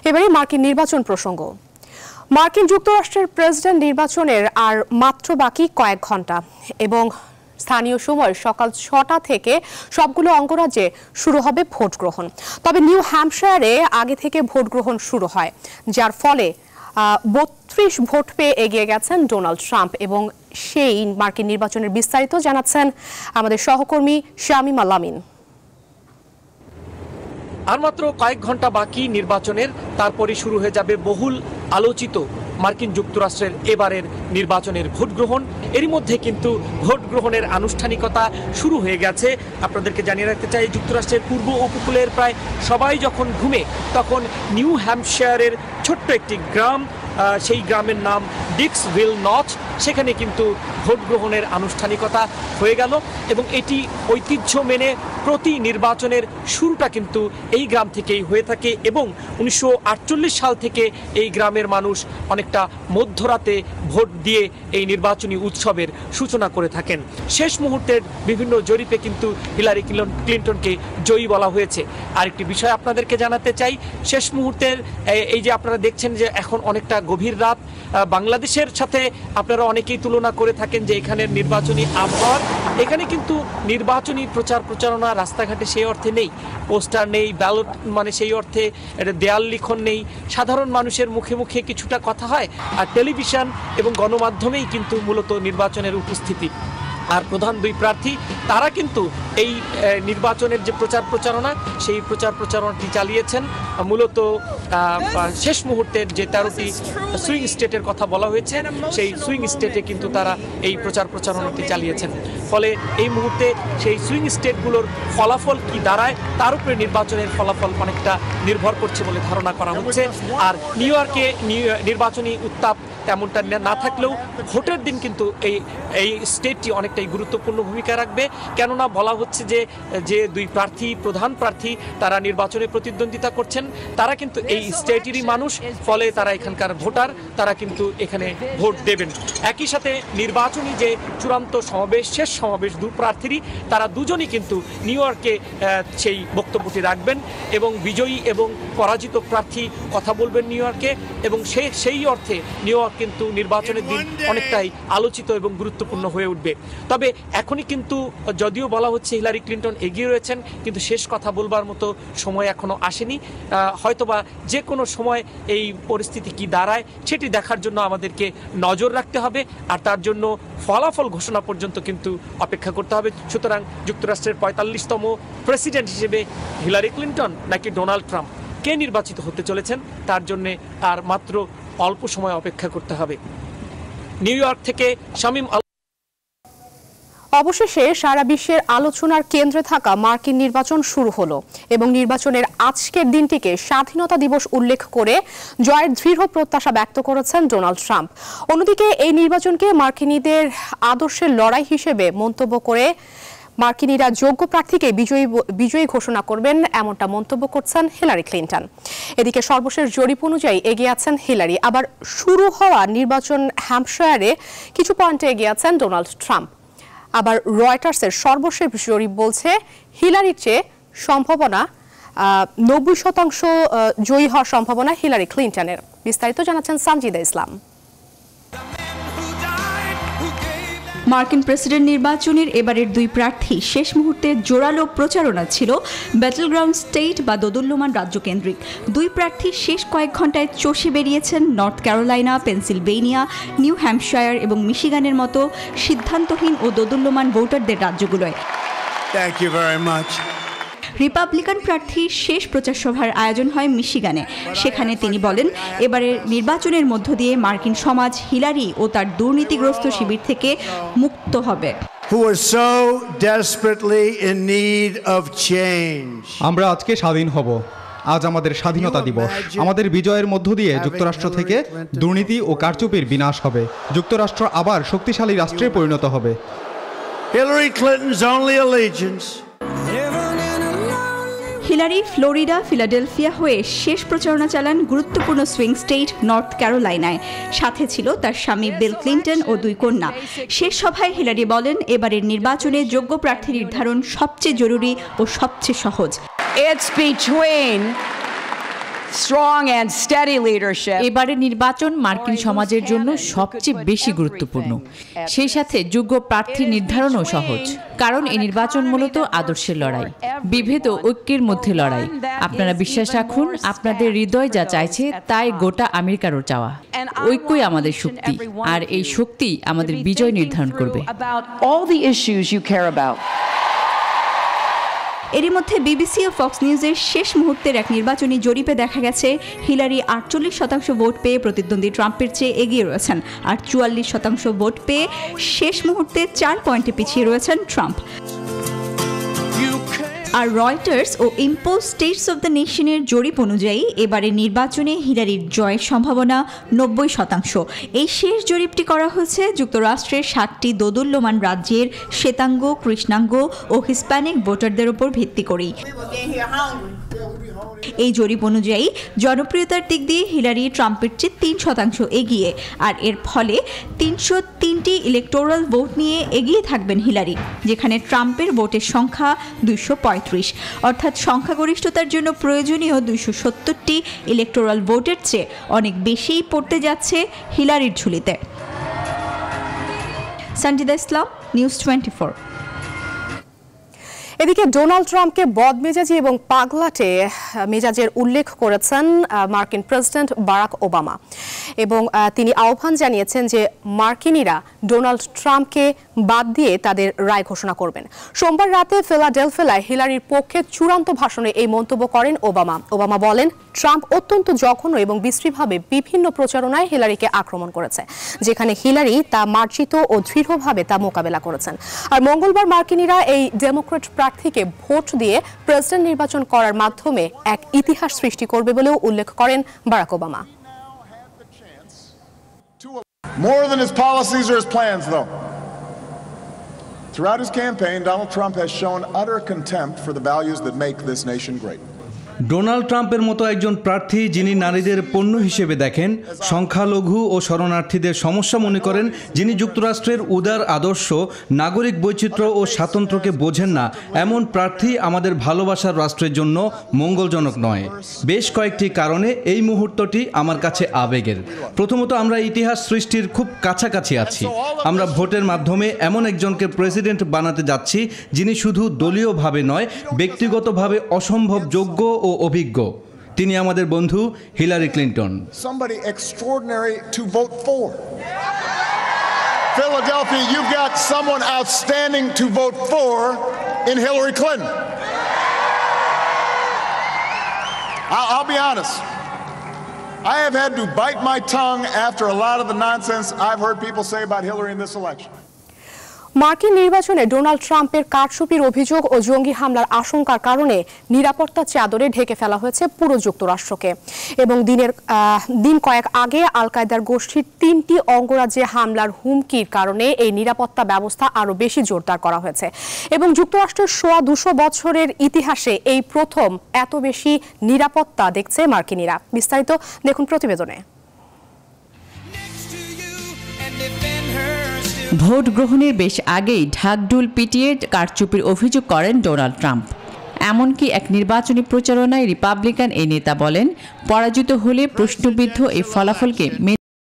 এবারে মার্কিন নির্বাচন প্রসঙ্গ। মার্কিন যুক্তরাষ্ট্রের প্রেসিডেন্ট নির্বাচনের আর মাত্র বাকি কয়েক ঘন্টা এবং স্থানীয় সময় সকাল ৬টা থেকে সবগুলো অঙ্গরাজ্যে শুরু হবে ভোট গ্রহণ। তবে নিউ হ্যাম্পশায়ারে আগে থেকে ভোট গ্রহণ শুরু হয়, যার ফলে ৩২ ভোট পেয়ে এগিয়ে গেছেন ডোনাল্ড ট্রাম্প। এবং সেই মার্কিন নির্বাচনের বিস্তারিত জানাচ্ছেন আমাদের সহকর্মী শামীম আলামিন। আর মাত্র কয়েক ঘন্টা বাকি নির্বাচনের, তারপরে শুরু হয়ে যাবে বহুল আলোচিত মার্কিন যুক্তরাষ্ট্রের এবারের নির্বাচনের ভোট গ্রহণ। এরই মধ্যে কিন্তু ভোট গ্রহণের আনুষ্ঠানিকতা শুরু হয়ে গেছে। আপনাদেরকে জানিয়ে রাখতে চাই, যুক্তরাষ্ট্রের পূর্ব উপকূলের প্রায় সবাই যখন ঘুমে, তখন নিউ হ্যাম্পশায়ারের ছোট্ট একটি গ্রাম, সেই গ্রামের নাম ডিক্সভিল নচ, সেখানে কিন্তু ভোট গ্রহণের আনুষ্ঠানিকতা হয়ে গেল। এবং এটি ঐতিহ্য মেনে প্রতি নির্বাচনের শুরুটা কিন্তু এই গ্রাম থেকেই হয়ে থাকে। এবং 1948 সাল থেকে এই গ্রামের মানুষ অনেকটা মধ্যরাতে ভোট দিয়ে এই নির্বাচনী উৎসবের সূচনা করে থাকেন। শেষ মুহূর্তের বিভিন্ন জরিপে কিন্তু হিলারি ক্লিন্টনকে জয়ী বলা হয়েছে। আরেকটি বিষয় আপনাদেরকে জানাতে চাই, শেষ মুহূর্তের এই যে আপনারা দেখছেন যে এখন অনেকটা গভীর রাত, বাংলাদেশের সাথে আপনারা অনেকেই তুলনা করে থাকেন যে এখানের নির্বাচনী আবহাওয়া, এখানে কিন্তু নির্বাচনী প্রচার প্রচারণা রাস্তাঘাটে সেই অর্থে নেই, পোস্টার নেই, ব্যালট মানে সেই অর্থে দেয়াল লিখন নেই, সাধারণ মানুষের মুখে মুখে কিছুটা কথা হয়, আর টেলিভিশন এবং গণমাধ্যমেই কিন্তু মূলত নির্বাচনের উপস্থিতি। আর প্রধান দুই প্রার্থী তারা কিন্তু এই নির্বাচনের যে প্রচার প্রচারণা, সেই প্রচার প্রচারণাটি চালিয়েছেন মূলত শেষ মুহূর্তের যে 13টি সুইং স্টেটের কথা বলা হয়েছে, সেই সুইং স্টেটে কিন্তু তারা এই প্রচার প্রচারণাটি চালিয়েছেন। ফলে এই মুহূর্তে সেই সুইং স্টেটগুলোর ফলাফল কি দাঁড়ায়, তার উপরে নির্বাচনের ফলাফল অনেকটা নির্ভর করছে বলে ধারণা করা হচ্ছে। আর নিউ ইয়র্কে নির্বাচনী উত্তাপ তেমনটা না থাকলেও ভোটের দিন কিন্তু এই স্টেটটি অনেকটাই গুরুত্বপূর্ণ ভূমিকা রাখবে। কেননা বলা হচ্ছে যে দুই প্রার্থী, প্রধান প্রার্থী, তারা নির্বাচনে প্রতিদ্বন্দ্বিতা করছেন, তারা কিন্তু এই স্টেটেরই মানুষ, ফলে তারা এখানকার ভোটার, তারা কিন্তু এখানে ভোট দেবেন। একই সাথে নির্বাচনী যে চূড়ান্ত সমাবেশ, শেষ সমাবেশ দু প্রার্থীরই, তারা দুজনই কিন্তু নিউ ইয়র্কে সেই বক্তব্যটি রাখবেন এবং বিজয়ী এবং পরাজিত প্রার্থী কথা বলবেন নিউ ইয়র্কে। এবং সেই অর্থে নিউ ইয়র্ক কিন্তু নির্বাচনের দিন অনেকটাই আলোচিত এবং গুরুত্বপূর্ণ হয়ে উঠবে। তবে এখনই কিন্তু যদিও বলা হচ্ছে হিলারি ক্লিন্টন এগিয়ে রয়েছেন, কিন্তু শেষ কথা বলবার মতো সময় এখনো আসেনি। হয়তোবা যে কোনো সময় এই পরিস্থিতি কি দাঁড়ায় সেটি দেখার জন্য আমাদেরকে নজর রাখতে হবে, আর তার জন্য ফলাফল ঘোষণা পর্যন্ত কিন্তু অপেক্ষা করতে হবে। সুতরাং যুক্তরাষ্ট্রের 45তম প্রেসিডেন্ট হিসেবে হিলারি ক্লিন্টন নাকি ডোনাল্ড ট্রাম্প, কে নির্বাচিত হতে চলেছেন, তার জন্য আর মাত্র অল্প সময় অপেক্ষা করতে হবে। নিউ ইয়র্ক থেকে শামীম। অবশেষে সারা বিশ্বের আলোচনার কেন্দ্রে থাকা মার্কিন নির্বাচন শুরু হলো এবং নির্বাচনের আজকের দিনটিকে স্বাধীনতা দিবস উল্লেখ করে জয়ের দৃঢ় প্রত্যাশা ব্যক্ত করেছেন ডোনাল্ড ট্রাম্প। অন্যদিকে এই নির্বাচনকে মার্কিনীদের আদর্শের লড়াই হিসেবে মন্তব্য করে মার্কিনীরা যোগ্য প্রার্থীকে বিজয়ী ঘোষণা করবেন, এমনটা মন্তব্য করছেন হিলারি ক্লিন্টন। এদিকে সর্বশেষ জরিপ অনুযায়ী এগিয়ে আছেন হিলারি। আবার শুরু হওয়া নির্বাচন হ্যাম্পশায়ারে কিছু পয়েন্টে এগিয়ে আছেন ডোনাল্ড ট্রাম্প। আবার রয়টার্সের সর্বশেষ জরিপ বলছে হিলারির চেয়ে সম্ভাবনা 90% জয়ী হওয়ার সম্ভাবনা হিলারি ক্লিন্টনের। বিস্তারিত জানাচ্ছেন সানজিদা ইসলাম। মার্কিন প্রেসিডেন্ট নির্বাচনের এবারের দুই প্রার্থী শেষ মুহূর্তে জোরালো প্রচারণা ছিল ব্যাটলগ্রাউন্ড স্টেট বা দোদুল্যমান রাজ্য কেন্দ্রিক। দুই প্রার্থী শেষ কয়েক ঘন্টায় চষে বেরিয়েছেন north Carolina, Pennsylvania, new Hampshire এবং মিশিগানের মতো সিদ্ধান্তহীন ও দোদুল্যমান ভোটারদের রাজ্যগুলোয়। Thank you very much. Republican প্রার্থীর শেষ প্রচার সভার আয়োজন হয় মিশিগানে। সেখানে তিনি বলেন, এবারের নির্বাচনের মধ্য দিয়ে মার্কিন সমাজ হিলারি ও তার দুর্নীতিগ্রস্ত শিবির থেকে মুক্ত হবে। আমরা আজকে স্বাধীন হব। আজ আমাদের স্বাধীনতা দিবস। আমাদের বিজয়ের মধ্য দিয়ে যুক্তরাষ্ট্র থেকে দুর্নীতি ও কারচুপির বিনাশ হবে। যুক্তরাষ্ট্র আবার শক্তিশালী রাষ্ট্রে পরিণত হবে। Hillary Clinton's only allegiance. Hillary Florida, Philadelphia হয়ে শেষ প্রচারণা চালান গুরুত্বপূর্ণ সুইং স্টেট নর্থ ক্যারোলাইনায়। সাথে ছিল তার স্বামী বিল ক্লিন্টন ও দুই কন্যা। শেষ সভায় হিলারি বলেন, এবারের নির্বাচনে যোগ্য প্রার্থী নির্ধারণ সবচেয়ে জরুরি ও সবচেয়ে সহজ। It's between strong and steady leadership. এবারের নির্বাচন মার্কিন সমাজের জন্য সবচেয়ে বেশি গুরুত্বপূর্ণ। সেই সাথে যোগ্য প্রার্থী নির্ধারণও সহজ, কারণ এই নির্বাচন মূলত আদর্শের লড়াই, বিভেদ ও ঐক্যের মধ্যে লড়াই। আপনারা বিশ্বাস রাখুন, আপনাদের হৃদয় যা চাইছে তাই গোটা আমেরিকারও চাওয়া। ঐক্যই আমাদের শক্তি, আর এই শক্তি আমাদের বিজয় নির্ধারণ করবে। এরই মধ্যে বিবিসি ও ফক্স নিউজের শেষ মুহূর্তের এক নির্বাচনী জরিপে দেখা গেছে হিলারি 48% ভোট পেয়ে প্রতিদ্বন্দ্বী ট্রাম্পের চেয়ে এগিয়ে রয়েছেন, আর 44% ভোট পেয়ে শেষ মুহূর্তে 4 পয়েন্টে পিছিয়ে রয়েছেন ট্রাম্প। আর রয়টার্স ও ইম্পোজ স্টেটস অব দ্য নেশনের জরিপ অনুযায়ী এবারে নির্বাচনে হিলারির জয়ের সম্ভাবনা 90%। এই শেষ জরিপটি করা হয়েছে যুক্তরাষ্ট্রের 7টি দোদুল্যমান রাজ্যের শ্বেতাঙ্গ, কৃষ্ণাঙ্গ ও হিস্প্যানিক ভোটারদের উপর ভিত্তি করেই। এই জরিপ অনুযায়ী জনপ্রিয়তার দিক দিয়ে হিলারি ট্রাম্পের চেয়ে 3% এগিয়ে, আর এর ফলে 303টি ইলেকটোরাল ভোট নিয়ে এগিয়ে থাকবেন হিলারি, যেখানে ট্রাম্পের ভোটের সংখ্যা 235, অর্থাৎ সংখ্যাগরিষ্ঠতার জন্য প্রয়োজনীয় 270টি ইলেকটোরাল ভোটের চেয়ে অনেক বেশিই পড়তে যাচ্ছে হিলারির ঝুলিতে। সানজিদা ইসলাম, নিউজ 24। এদিকে ডোনাল্ড ট্রাম্পকে বদমেজাজি এবং পাগলাটে মেজাজের উল্লেখ করেছেন মার্কিন প্রেসিডেন্ট বারাক ওবামা, এবং তিনি আহ্বান জানিয়েছেন যে মার্কিনিরা ডোনাল্ড ট্রাম্পকে বাদ দিয়ে তাদের রায় ঘোষণা করবেন। সোমবার রাতে ফিলাডেলফিয়ায় হিলারির পক্ষে চূড়ান্ত ভাষণে এই মন্তব্য করেন ওবামা। ওবামা বলেন, ট্রাম্প অত্যন্ত জঘন্য এবং বিশ্রীভাবে বিভিন্ন প্রচারণায় হিলারিকে আক্রমণ করেছে, যেখানে হিলারি তা মার্জিত ও দৃঢ়ভাবে তা মোকাবেলা করেছেন। আর মঙ্গলবার মার্কিনিরা এই ডেমোক্র্যাট প্রার্থীকে ভোট দিয়ে প্রেসিডেন্ট নির্বাচন করার মাধ্যমে এক ইতিহাস সৃষ্টি করবে বলেও উল্লেখ করেন Barack Obama. More than his policies or his plans, though. Throughout his campaign, Donald Trump has shown utter contempt for the values that make this nation great. Donald ট্রাম্পের মতো একজন প্রার্থী, যিনি নারীদের পণ্য হিসেবে দেখেন, সংখ্যালঘু ও শরণার্থীদের সমস্যা মনে করেন, যিনি যুক্তরাষ্ট্রের উদার আদর্শ, নাগরিক বৈচিত্র্য ও স্বাতন্ত্র্যকে বোঝেন না, এমন প্রার্থী আমাদের ভালোবাসার রাষ্ট্রের জন্য মঙ্গলজনক নয়। বেশ কয়েকটি কারণে এই মুহূর্তটি আমার কাছে আবেগের। প্রথমত, আমরা ইতিহাস সৃষ্টির খুব কাছাকাছি আছি। আমরা ভোটের মাধ্যমে এমন একজনকে প্রেসিডেন্ট বানাতে যাচ্ছি, যিনি শুধু দলীয়ভাবে নয়, ব্যক্তিগতভাবে অসম্ভব যোগ্য ও অভিজ্ঞ। তিনি আমাদের বন্ধু Hillary Clinton. Somebody extraordinary to vote for. Philadelphia, you've got someone outstanding to vote for in Hillary Clinton. I'll be honest. I have had to bite my tongue after a lot of the nonsense I've heard people say about Hillary in this election. মার্কিন নির্বাচনে Donald ট্রাম্পের কারচুপির অভিযোগ ও জঙ্গি হামলার আশঙ্কার কারণে নিরাপত্তা চাদরে ঢেকে ফেলা হয়েছে পুরো যুক্তরাষ্ট্রকে, এবং দিন কয়েক আগে আল কায়দার গোষ্ঠীর 3টি অঙ্গরাজ্যে হামলার হুমকির কারণে এই নিরাপত্তা ব্যবস্থা আরও বেশি জোরদার করা হয়েছে, এবং যুক্তরাষ্ট্রের 200 বছরের ইতিহাসে এই প্রথম এত বেশি নিরাপত্তা দেখছে মার্কিনিরা। বিস্তারিত দেখুন প্রতিবেদনে। ভোট গ্রহণের বেশ আগেই ঢাকঢোল পিটিয়ে কারচুপির অভিযোগ করেন ডোনাল্ড ট্রাম্প। এমনকি এক নির্বাচনী প্রচারণায় রিপাবলিকান এই নেতা বলেন, পরাজিত হলে প্রশ্নবিদ্ধ এই ফলাফলকে